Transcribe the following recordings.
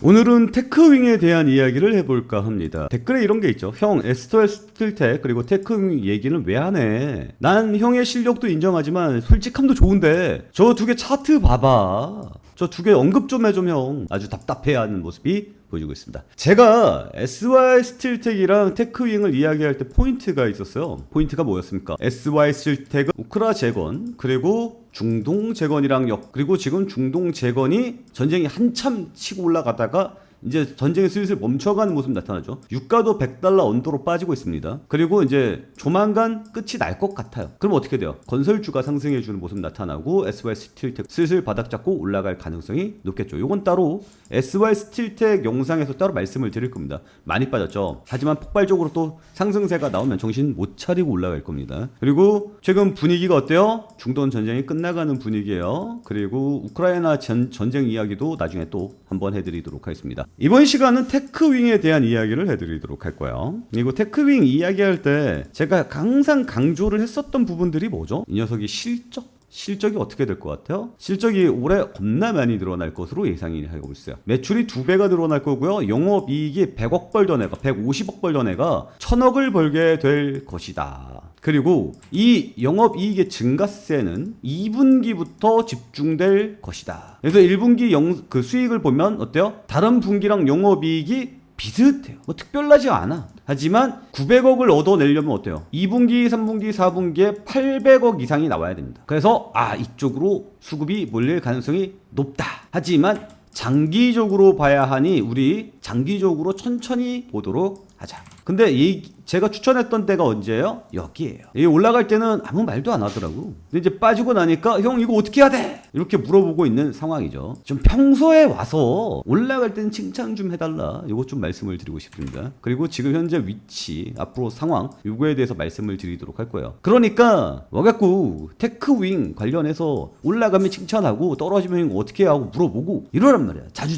오늘은 테크윙에 대한 이야기를 해볼까 합니다. 댓글에 이런 게 있죠. 형, 에스토엘 스틸텍 그리고 테크윙 얘기는 왜 하네? 난 형의 실력도 인정하지만 솔직함도 좋은데 저 두 개 차트 봐봐. 저 두 개 언급 좀 해줘 형. 아주 답답해하는 모습이 보여주고 있습니다. 제가 SY 스틸텍이랑 테크윙을 이야기할 때 포인트가 있었어요. 포인트가 뭐였습니까? SY 스틸텍은 우크라 재건, 그리고 중동 재건이랑 그리고 지금 중동 재건이 전쟁이 한참 치고 올라가다가 이제 전쟁이 슬슬 멈춰가는 모습이 나타나죠. 유가도 $100 언더로 빠지고 있습니다. 그리고 이제 조만간 끝이 날 것 같아요. 그럼 어떻게 돼요? 건설주가 상승해주는 모습 나타나고 SY 스틸텍 슬슬 바닥 잡고 올라갈 가능성이 높겠죠. 이건 따로 SY 스틸텍 영상에서 따로 말씀을 드릴 겁니다. 많이 빠졌죠. 하지만 폭발적으로 또 상승세가 나오면 정신 못 차리고 올라갈 겁니다. 그리고 최근 분위기가 어때요? 중동 전쟁이 끝나가는 분위기예요. 그리고 우크라이나 전쟁 이야기도 나중에 또 한번 해드리도록 하겠습니다. 이번 시간은 테크윙에 대한 이야기를 해드리도록 할 거예요. 그리고 테크윙 이야기할 때 제가 항상 강조를 했었던 부분들이 뭐죠? 이 녀석이 실적이 어떻게 될 것 같아요? 실적이 올해 겁나 많이 늘어날 것으로 예상이 하고 있어요. 매출이 2배가 늘어날 거고요. 영업이익이 100억 벌던 애가 150억 벌던 애가 1000억을 벌게 될 것이다. 그리고 이 영업이익의 증가세는 2분기부터 집중될 것이다. 그래서 1분기 그 수익을 보면 어때요? 다른 분기랑 영업이익이 비슷해요. 뭐 특별하지 않아. 하지만 900억을 얻어내려면 어때요? 2분기, 3분기, 4분기에 800억 이상이 나와야 됩니다. 그래서 이쪽으로 수급이 몰릴 가능성이 높다. 하지만 장기적으로 봐야 하니 우리 장기적으로 천천히 보도록 하자. 근데 제가 추천했던 때가 언제예요? 여기에요. 이 올라갈 때는 아무 말도 안 하더라고. 근데 이제 빠지고 나니까 형 이거 어떻게 해야 돼? 이렇게 물어보고 있는 상황이죠. 좀 평소에 와서 올라갈 때는 칭찬 좀 해달라. 이거 좀 말씀을 드리고 싶습니다. 그리고 지금 현재 위치, 앞으로 상황 요거에 대해서 말씀을 드리도록 할 거예요. 그러니까 와갖고 테크윙 관련해서 올라가면 칭찬하고 떨어지면 어떻게 하고 물어보고 이러란 말이야. 자주.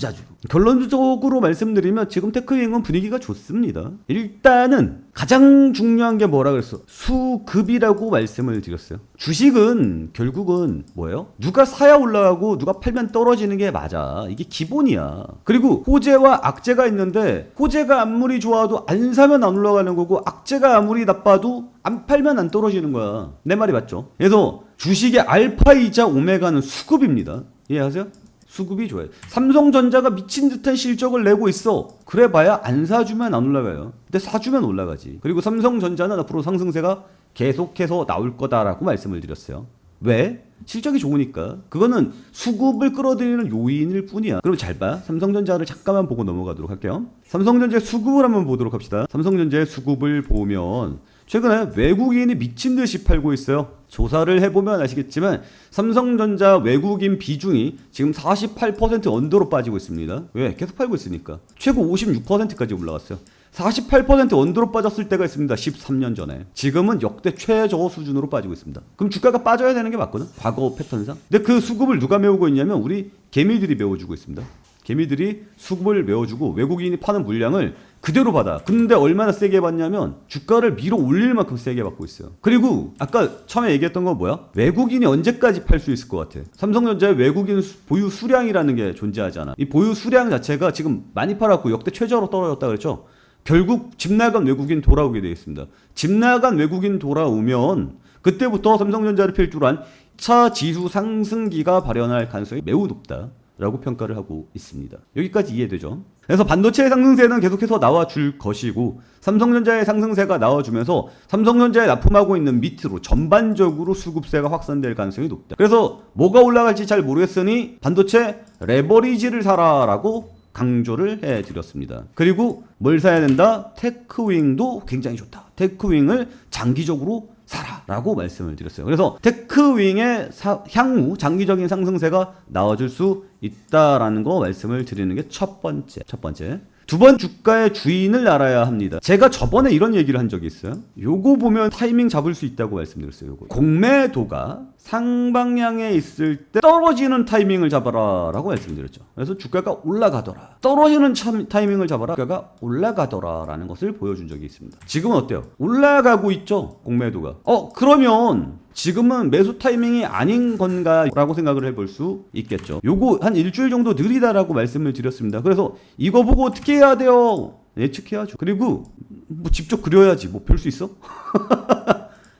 결론적으로 말씀드리면 지금 테크윙은 분위기가 좋습니다. 일단은 가장 중요한 게 뭐라 그랬어? 수급이라고 말씀을 드렸어요. 주식은 결국은 뭐예요? 누가 사야 올라가고 누가 팔면 떨어지는 게 맞아. 이게 기본이야. 그리고 호재와 악재가 있는데 호재가 아무리 좋아도 안 사면 안 올라가는 거고 악재가 아무리 나빠도 안 팔면 안 떨어지는 거야. 내 말이 맞죠? 그래서 주식의 알파이자 오메가는 수급입니다. 이해하세요? 수급이 좋아요. 삼성전자가 미친 듯한 실적을 내고 있어. 그래봐야 안 사주면 안 올라가요. 근데 사주면 올라가지. 그리고 삼성전자는 앞으로 상승세가 계속해서 나올 거다라고 말씀을 드렸어요. 왜? 실적이 좋으니까. 그거는 수급을 끌어들이는 요인일 뿐이야. 그럼 잘 봐. 삼성전자를 잠깐만 보고 넘어가도록 할게요. 삼성전자의 수급을 한번 보도록 합시다. 삼성전자의 수급을 보면 최근에 외국인이 미친 듯이 팔고 있어요. 조사를 해보면 아시겠지만 삼성전자 외국인 비중이 지금 48% 언더로 빠지고 있습니다. 왜? 계속 팔고 있으니까. 최고 56%까지 올라갔어요. 48% 언더로 빠졌을 때가 있습니다. 13년 전에. 지금은 역대 최저 수준으로 빠지고 있습니다. 그럼 주가가 빠져야 되는 게 맞거든. 과거 패턴상. 근데 그 수급을 누가 메우고 있냐면 우리 개미들이 메워주고 있습니다. 개미들이 수급을 메워주고 외국인이 파는 물량을 그대로 받아. 근데 얼마나 세게 받냐면 주가를 밀어 올릴 만큼 세게 받고 있어요. 그리고 아까 처음에 얘기했던 건 뭐야? 외국인이 언제까지 팔 수 있을 것 같아? 삼성전자의 외국인 보유 수량이라는 게 존재하잖아. 이 보유 수량 자체가 지금 많이 팔았고 역대 최저로 떨어졌다 그랬죠? 결국 집 나간 외국인 돌아오게 되어 있습니다. 집 나간 외국인 돌아오면 그때부터 삼성전자를 필두로 한 2차 지수 상승기가 발현할 가능성이 매우 높다 라고 평가를 하고 있습니다. 여기까지 이해되죠? 그래서 반도체의 상승세는 계속해서 나와줄 것이고 삼성전자의 상승세가 나와주면서 삼성전자에 납품하고 있는 밑으로 전반적으로 수급세가 확산될 가능성이 높다. 그래서 뭐가 올라갈지 잘 모르겠으니 반도체 레버리지를 사라라고 강조를 해드렸습니다. 그리고 뭘 사야 된다? 테크윙도 굉장히 좋다. 테크윙을 장기적으로 사라라고 말씀을 드렸어요. 그래서 테크윙의 향후 장기적인 상승세가 나와줄 수 있다라는 거 말씀을 드리는 게 첫 번째. 두 번, 주가의 주인을 알아야 합니다. 제가 저번에 이런 얘기를 한 적이 있어요. 요거 보면 타이밍 잡을 수 있다고 말씀드렸어요. 요거. 공매도가 상방향에 있을 때 떨어지는 타이밍을 잡아라 라고 말씀드렸죠. 그래서 주가가 올라가더라, 떨어지는 타이밍을 잡아라, 주가가 올라가더라 라는 것을 보여준 적이 있습니다. 지금은 어때요? 올라가고 있죠, 공매도가. 그러면 지금은 매수 타이밍이 아닌 건가 라고 생각을 해볼 수 있겠죠. 요거 한 일주일 정도 느리다라고 말씀을 드렸습니다. 그래서 이거 보고 어떻게 해야 돼요? 예측해야죠. 그리고 뭐 직접 그려야지, 뭐 별 수 있어?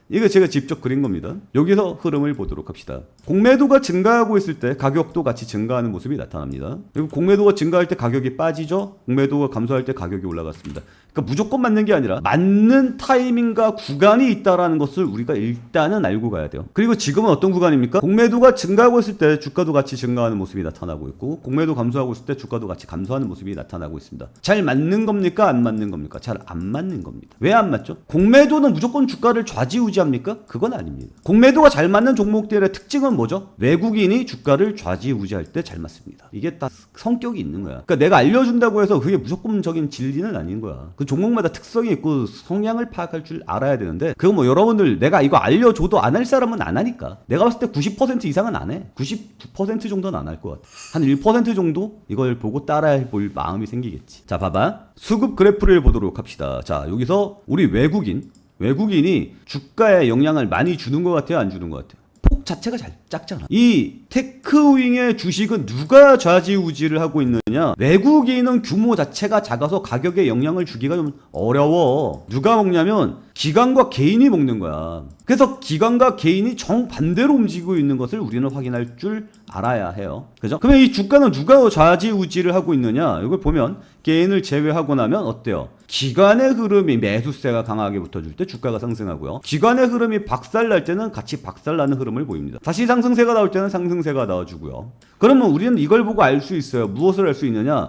이거 제가 직접 그린 겁니다. 여기서 흐름을 보도록 합시다. 공매도가 증가하고 있을 때 가격도 같이 증가하는 모습이 나타납니다. 그리고 공매도가 증가할 때 가격이 빠지죠. 공매도가 감소할 때 가격이 올라갔습니다. 그러니까 무조건 맞는 게 아니라 맞는 타이밍과 구간이 있다라는 것을 우리가 일단은 알고 가야 돼요. 그리고 지금은 어떤 구간입니까? 공매도가 증가하고 있을 때 주가도 같이 증가하는 모습이 나타나고 있고, 공매도 감소하고 있을 때 주가도 같이 감소하는 모습이 나타나고 있습니다. 잘 맞는 겁니까? 안 맞는 겁니까? 잘 안 맞는 겁니다. 왜 안 맞죠? 공매도는 무조건 주가를 좌지우지합니까? 그건 아닙니다. 공매도가 잘 맞는 종목들의 특징은 뭐죠? 외국인이 주가를 좌지우지할 때 잘 맞습니다. 이게 딱 성격이 있는 거야. 그러니까 내가 알려준다고 해서 그게 무조건적인 진리는 아닌 거야. 그 종목마다 특성이 있고 성향을 파악할 줄 알아야 되는데, 그거 뭐 여러분들 내가 이거 알려줘도 안 할 사람은 안 하니까. 내가 봤을 때 90% 이상은 안 해. 99% 정도는 안 할 것 같아. 한 1% 정도 이걸 보고 따라해 볼 마음이 생기겠지. 자, 봐봐. 수급 그래프를 보도록 합시다. 자, 여기서 우리 외국인이 주가에 영향을 많이 주는 것 같아요, 안 주는 것 같아요? 폭 자체가 잘 작잖아. 이 테크윙의 주식은 누가 좌지우지를 하고 있느냐? 외국인은 규모 자체가 작아서 가격에 영향을 주기가 좀 어려워. 누가 먹냐면 기관과 개인이 먹는 거야. 그래서 기관과 개인이 정반대로 움직이고 있는 것을 우리는 확인할 줄 알아야 해요. 그죠? 그러면 이 주가는 누가 좌지우지를 하고 있느냐? 이걸 보면 개인을 제외하고 나면 어때요? 기관의 흐름이 매수세가 강하게 붙어줄 때 주가가 상승하고요. 기관의 흐름이 박살날 때는 같이 박살나는 흐름을 보입니다. 다시 상승세가 나올 때는 상승세가 나와주고요. 그러면 우리는 이걸 보고 알 수 있어요. 무엇을 알 수 있느냐?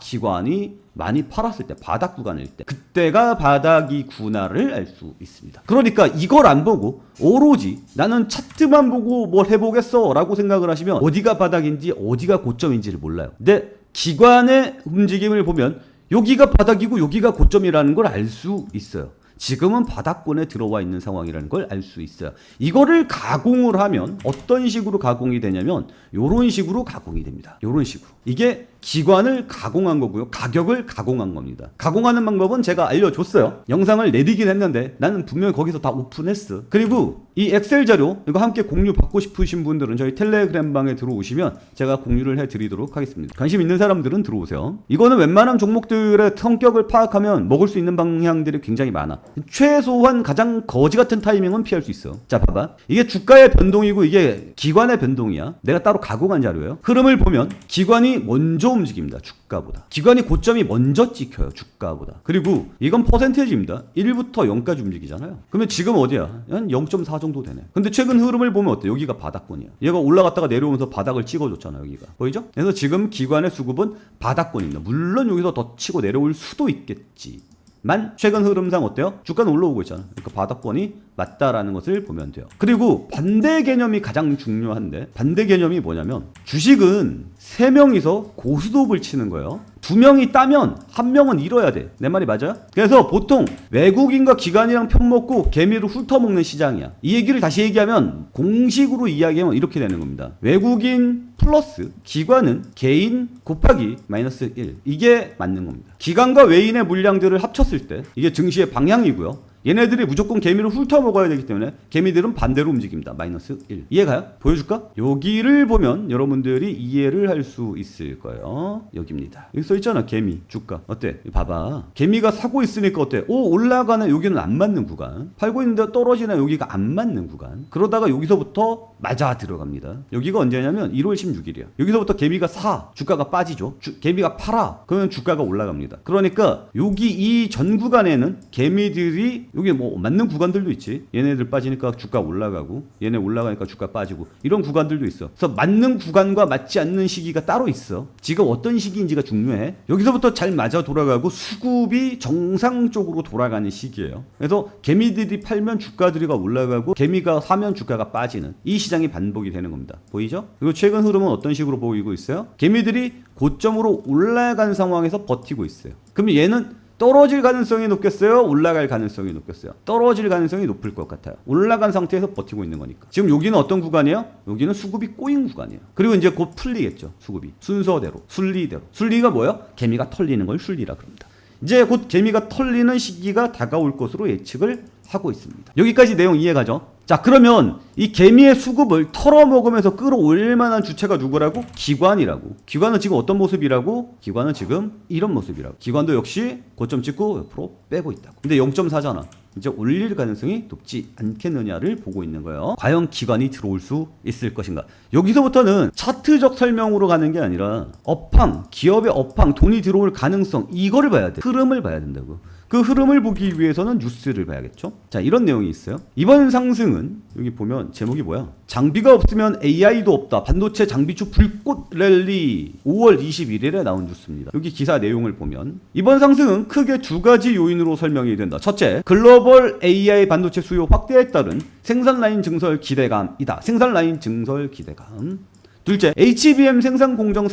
기관이 많이 팔았을 때, 바닥 구간일 때, 그때가 바닥이구나를 알 수 있습니다. 그러니까 이걸 안 보고 오로지 나는 차트만 보고 뭘 해보겠어 라고 생각을 하시면 어디가 바닥인지 어디가 고점인지를 몰라요. 근데 기관의 움직임을 보면 여기가 바닥이고 여기가 고점이라는 걸 알 수 있어요. 지금은 바닥권에 들어와 있는 상황이라는 걸 알 수 있어요. 이거를 가공을 하면 어떤 식으로 가공이 되냐면 이런 식으로 가공이 됩니다. 이런 식으로. 이게 기관을 가공한 거고요. 가격을 가공한 겁니다. 가공하는 방법은 제가 알려줬어요. 영상을 내리긴 했는데 나는 분명히 거기서 다 오픈했어. 그리고 이 엑셀 자료 이거 함께 공유 받고 싶으신 분들은 저희 텔레그램 방에 들어오시면 제가 공유를 해드리도록 하겠습니다. 관심 있는 사람들은 들어오세요. 이거는 웬만한 종목들의 성격을 파악하면 먹을 수 있는 방향들이 굉장히 많아. 최소한 가장 거지 같은 타이밍은 피할 수 있어. 자, 봐봐. 이게 주가의 변동이고 이게 기관의 변동이야. 내가 따로 가공한 자료예요. 흐름을 보면 기관이 먼저 움직입니다. 주가보다. 기관이 고점이 먼저 찍혀요. 주가보다. 그리고 이건 퍼센테이지입니다. 1부터 0까지 움직이잖아요. 그러면 지금 어디야? 한 0.4 정도 되네. 근데 최근 흐름을 보면 어때? 여기가 바닥권이야. 얘가 올라갔다가 내려오면서 바닥을 찍어줬잖아. 여기가. 보이죠? 그래서 지금 기관의 수급은 바닥권입니다. 물론 여기서 더 치고 내려올 수도 있겠지. 만 최근 흐름상 어때요? 주가는 올라오고 있잖아. 그러니까 바닥권이 맞다라는 것을 보면 돼요. 그리고 반대 개념이 가장 중요한데, 반대 개념이 뭐냐면 주식은 3명이서 고스톱을 치는 거예요. 2명이 따면 1명은 잃어야 돼. 내 말이 맞아요? 그래서 보통 외국인과 기관이랑 편먹고 개미를 훑어먹는 시장이야. 이 얘기를 다시 얘기하면 공식으로 이야기하면 이렇게 되는 겁니다. 외국인 플러스 기관은 개인 곱하기 마이너스 1. 이게 맞는 겁니다. 기관과 외인의 물량들을 합쳤을 때 이게 증시의 방향이고요. 얘네들이 무조건 개미를 훑어먹어야 되기 때문에 개미들은 반대로 움직입니다. 마이너스 1. 이해가요? 보여줄까? 여기를 보면 여러분들이 이해를 할 수 있을 거예요. 여기입니다. 여기 써있잖아. 개미, 주가. 어때? 봐봐. 개미가 사고 있으니까 어때? 올라가네. 여기는 안 맞는 구간. 팔고 있는데 떨어지네. 여기가 안 맞는 구간. 그러다가 여기서부터 맞아 들어갑니다. 여기가 언제냐면 1월 16일이야. 여기서부터 개미가 사. 주가가 빠지죠. 개미가 팔아. 그러면 주가가 올라갑니다. 그러니까 여기 이 전 구간에는 개미들이 여기 뭐 맞는 구간들도 있지. 얘네들 빠지니까 주가 올라가고 얘네 올라가니까 주가 빠지고 이런 구간들도 있어. 그래서 맞는 구간과 맞지 않는 시기가 따로 있어. 지금 어떤 시기인지가 중요해. 여기서부터 잘 맞아 돌아가고 수급이 정상적으로 돌아가는 시기예요. 그래서 개미들이 팔면 주가들이가 올라가고 개미가 사면 주가가 빠지는 이 시장이 반복이 되는 겁니다. 보이죠? 그리고 최근 흐름은 어떤 식으로 보이고 있어요? 개미들이 고점으로 올라간 상황에서 버티고 있어요. 그러면 얘는 떨어질 가능성이 높겠어요? 올라갈 가능성이 높겠어요? 떨어질 가능성이 높을 것 같아요. 올라간 상태에서 버티고 있는 거니까. 지금 여기는 어떤 구간이에요? 여기는 수급이 꼬인 구간이에요. 그리고 이제 곧 풀리겠죠. 수급이. 순서대로. 순리대로. 순리가 뭐예요? 개미가 털리는 걸 순리라 그럽니다. 이제 곧 개미가 털리는 시기가 다가올 것으로 예측을 하고 있습니다. 여기까지 내용 이해가죠? 자, 그러면 이 개미의 수급을 털어먹으면서 끌어올릴 만한 주체가 누구라고? 기관이라고. 기관은 지금 어떤 모습이라고? 기관은 지금 이런 모습이라고. 기관도 역시 고점 찍고 옆으로 빼고 있다고. 근데 0.4잖아. 이제 올릴 가능성이 높지 않겠느냐를 보고 있는 거예요. 과연 기관이 들어올 수 있을 것인가? 여기서부터는 차트적 설명으로 가는 게 아니라 업황, 기업의 업황, 돈이 들어올 가능성, 이거를 봐야 돼. 흐름을 봐야 된다고. 그 흐름을 보기 위해서는 뉴스를 봐야겠죠. 자, 이런 내용이 있어요. 이번 상승은 여기 보면 제목이 뭐야? 장비가 없으면 AI도 없다. 반도체 장비주 불꽃 랠리. 5월 21일에 나온 뉴스입니다. 여기 기사 내용을 보면 이번 상승은 크게 두 가지 요인으로 설명이 된다. 첫째, 글로벌 AI 반도체 수요 확대에 따른 생산 라인 증설 기대감이다. 생산 라인 증설 기대감. 둘째, HBM 생산 공정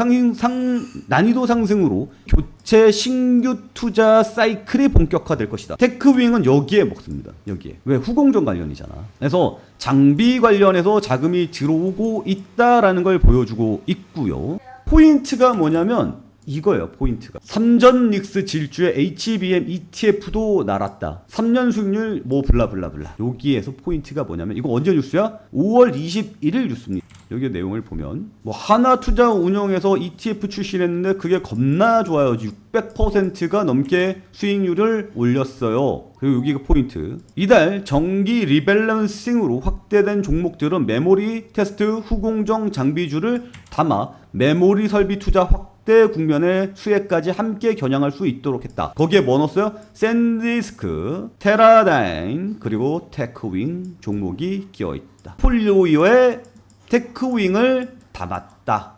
난이도 상승으로 교체 신규 투자 사이클이 본격화될 것이다. 테크윙은 여기에 먹습니다. 여기에. 왜? 후공정 관련이잖아. 그래서 장비 관련해서 자금이 들어오고 있다라는 걸 보여주고 있고요. 포인트가 뭐냐면 이거예요. 포인트가. 3전 닉스 질주의 HBM ETF도 날았다. 3년 수익률 뭐 블라블라블라. 여기에서 포인트가 뭐냐면 이거 언제 뉴스야? 5월 21일 뉴스입니다. 여기 내용을 보면 뭐 하나 투자 운영에서 ETF 출시했는데 그게 겁나 좋아요. 600%가 넘게 수익률을 올렸어요. 그리고 여기가 포인트. 이달 정기 리밸런싱으로 확대된 종목들은 메모리 테스트 후공정 장비주를 담아 메모리 설비 투자 확대 국면의 수혜까지 함께 겨냥할 수 있도록 했다. 거기에 뭐 넣었어요? 샌디스크, 테라다임, 그리고 테크윙 종목이 끼어있다. 폴리오에 테크윙을 담았다.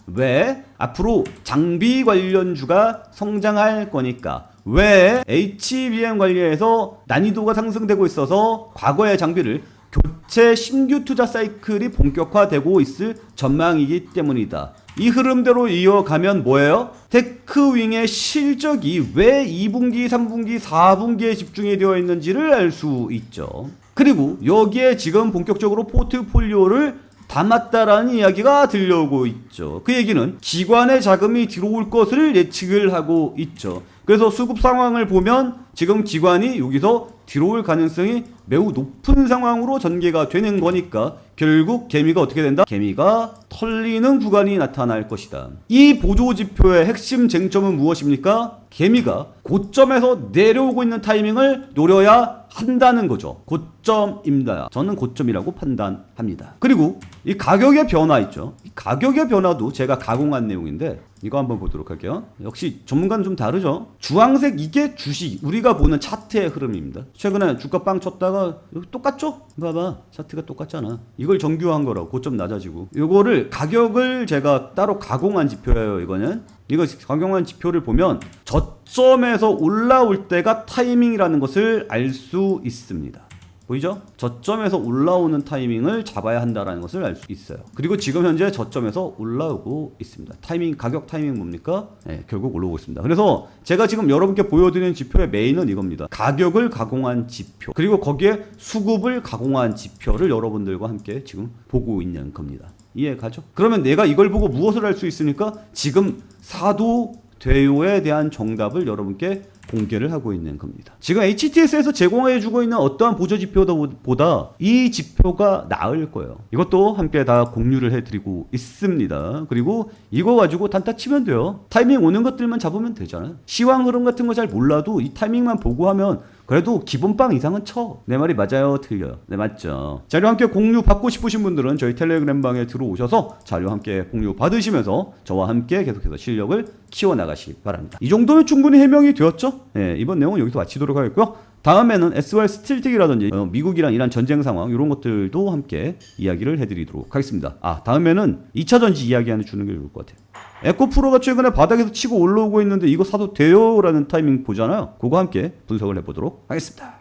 왜? 앞으로 장비 관련주가 성장할 거니까. 왜? HBM 관련해서 난이도가 상승되고 있어서 과거의 장비를 교체 신규 투자 사이클이 본격화되고 있을 전망이기 때문이다. 이 흐름대로 이어가면 뭐예요? 테크윙의 실적이 왜 2분기, 3분기, 4분기에 집중이 되어 있는지를 알 수 있죠. 그리고 여기에 지금 본격적으로 포트폴리오를 담았다라는 이야기가 들려오고 있죠. 그 얘기는 기관의 자금이 들어올 것을 예측을 하고 있죠. 그래서 수급 상황을 보면 지금 기관이 여기서 들어올 가능성이 매우 높은 상황으로 전개가 되는 거니까 결국 개미가 어떻게 된다? 개미가 털리는 구간이 나타날 것이다. 이 보조지표의 핵심 쟁점은 무엇입니까? 개미가 고점에서 내려오고 있는 타이밍을 노려야 한다는 거죠. 고점입니다. 저는 고점이라고 판단합니다. 그리고 이 가격의 변화 있죠. 이 가격의 변화도 제가 가공한 내용인데 이거 한번 보도록 할게요. 역시 전문가는 좀 다르죠. 주황색 이게 주식, 우리가 보는 차트의 흐름입니다. 최근에 주가 빵 쳤다가 똑같죠? 봐봐, 차트가 똑같잖아. 이걸 정규화한 거라고. 고점 낮아지고. 이거를 가격을 제가 따로 가공한 지표예요. 이거는 이거 가공한 지표를 보면 저점에서 올라올 때가 타이밍이라는 것을 알 수 있습니다. 보이죠? 저점에서 올라오는 타이밍을 잡아야 한다는 것을 알 수 있어요. 그리고 지금 현재 저점에서 올라오고 있습니다. 타이밍, 가격 타이밍 뭡니까? 네, 결국 올라오고 있습니다. 그래서 제가 지금 여러분께 보여드리는 지표의 메인은 이겁니다. 가격을 가공한 지표, 그리고 거기에 수급을 가공한 지표를 여러분들과 함께 지금 보고 있는 겁니다. 이해 가죠? 그러면 내가 이걸 보고 무엇을 할 수 있습니까? 지금 사도 돼요에 대한 정답을 여러분께 공개를 하고 있는 겁니다. 지금 HTS에서 제공해주고 있는 어떠한 보조지표보다 이 지표가 나을 거예요. 이것도 함께 다 공유를 해드리고 있습니다. 그리고 이거 가지고 단타 치면 돼요. 타이밍 오는 것들만 잡으면 되잖아요. 시황 흐름 같은 거 잘 몰라도 이 타이밍만 보고 하면 그래도 기본빵 이상은 쳐. 내 말이 맞아요? 틀려요? 네, 맞죠. 자료 함께 공유 받고 싶으신 분들은 저희 텔레그램 방에 들어오셔서 자료 함께 공유 받으시면서 저와 함께 계속해서 실력을 키워나가시기 바랍니다. 이 정도면 충분히 해명이 되었죠? 네, 이번 내용은 여기서 마치도록 하겠고요. 다음에는 SOR 스틸틱이라든지 미국이랑 이란 전쟁 상황 이런 것들도 함께 이야기를 해드리도록 하겠습니다. 다음에는 2차 전지 이야기 하나 주는 게 좋을 것 같아요. 에코프로가 최근에 바닥에서 치고 올라오고 있는데 이거 사도 돼요? 라는 타이밍 보잖아요. 그거 함께 분석을 해보도록 하겠습니다.